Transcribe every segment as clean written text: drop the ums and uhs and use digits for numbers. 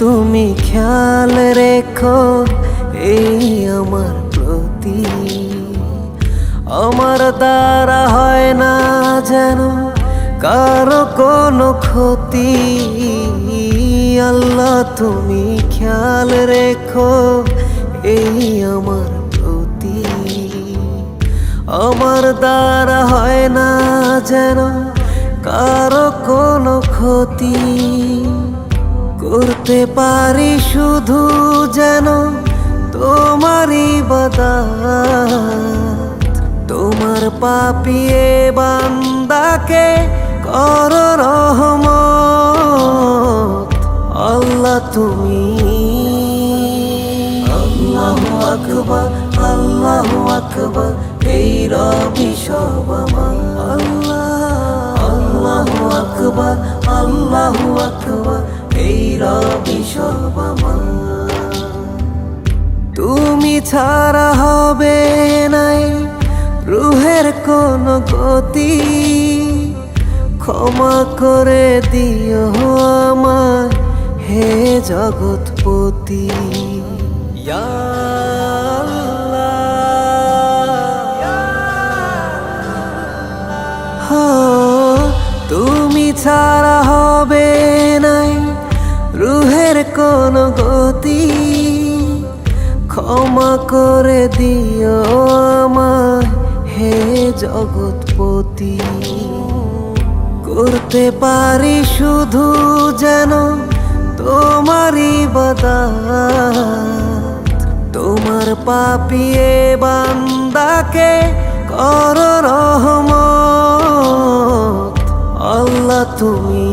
তুমি খেয়াল রেখো এই আমার প্রতি, আমার দ্বারা হয় না যেন কারো কোনো ক্ষতি। আল্লাহ তুমি খেয়াল রেখো এই আমার প্রতি, আমার দ্বারা হয় না যেন কারো কোনো ক্ষতি। করতে পারি শুধু যেন তোমারই ইবাদত, তোমার পাপিয়ে বান্দাকে করো রহমত। আল্লাহ তুমি আল্লাহু আকবার, আল্লাহু আকবার, এই রবি সব আমার। আল্লাহু আকবার, আল্লাহু আকবার, এই রবি সব আমার। তুমি ছাড়া হবে নাই রুহের কোনো গতি, ক্ষমা করে দিও আমায় হে জগৎপতি। ইয়া আল্লাহ, তুমি ছাড়া হবে নাই রুহের কোনো গতি, ক্ষমা করে দিও আমায় হে জগৎপতি। করতে পারি শুধু যেন তোমারই ইবাদত, তোমার পাপিয়ে বান্দাকে করো রহমত। আল্লাহ তুমি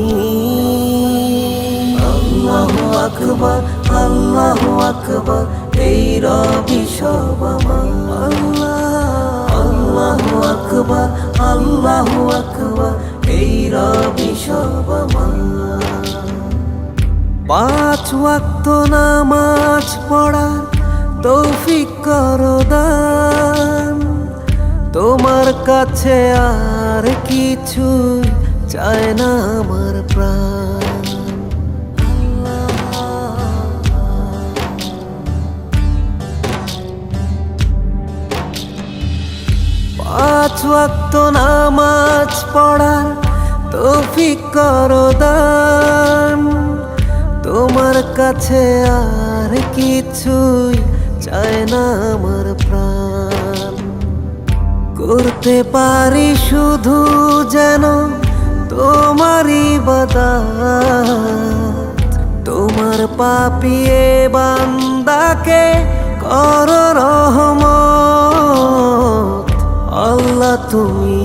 আল্লাহু আকবার, আল্লাহু আকবার, এই রবি সব আমার। আল্লাহু আকবার, আল্লাহু আকবার, এই রবি সব আমার। 5 ওয়াক্ত নামাজ পড়ার তৌফিক করো দান, তোমার কাছে আর কিছু চায় না আমার প্রাণ। 5 ওয়াক্ত নামাজ পড়ার তৌফিক করো দান, তোমার কাছে আর কিছুই চায় না আমার প্রাণ। করতে পারি শুধু যেন তোমারই ইবাদত, তোমার পাপিয়ে বান্দাকে করো রহমত। আল্লাহ তুমি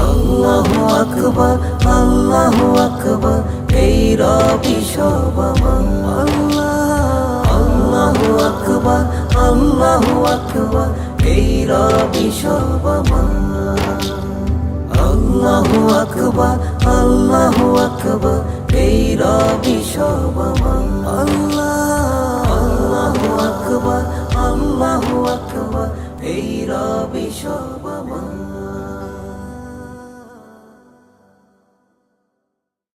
আল্লাহু আকবার, আল্লাহু আকবার, এই রবি সব আমার। আল্লাহু আকবার, আল্লাহু আকবার, এই রবি সব আমার। আল্লাহু আকবার, আল্লাহু আকবার, এই রবি সব আমার। আল্লাহু আকবার, আল্লাহু আকবার, এই রবি সব আমার।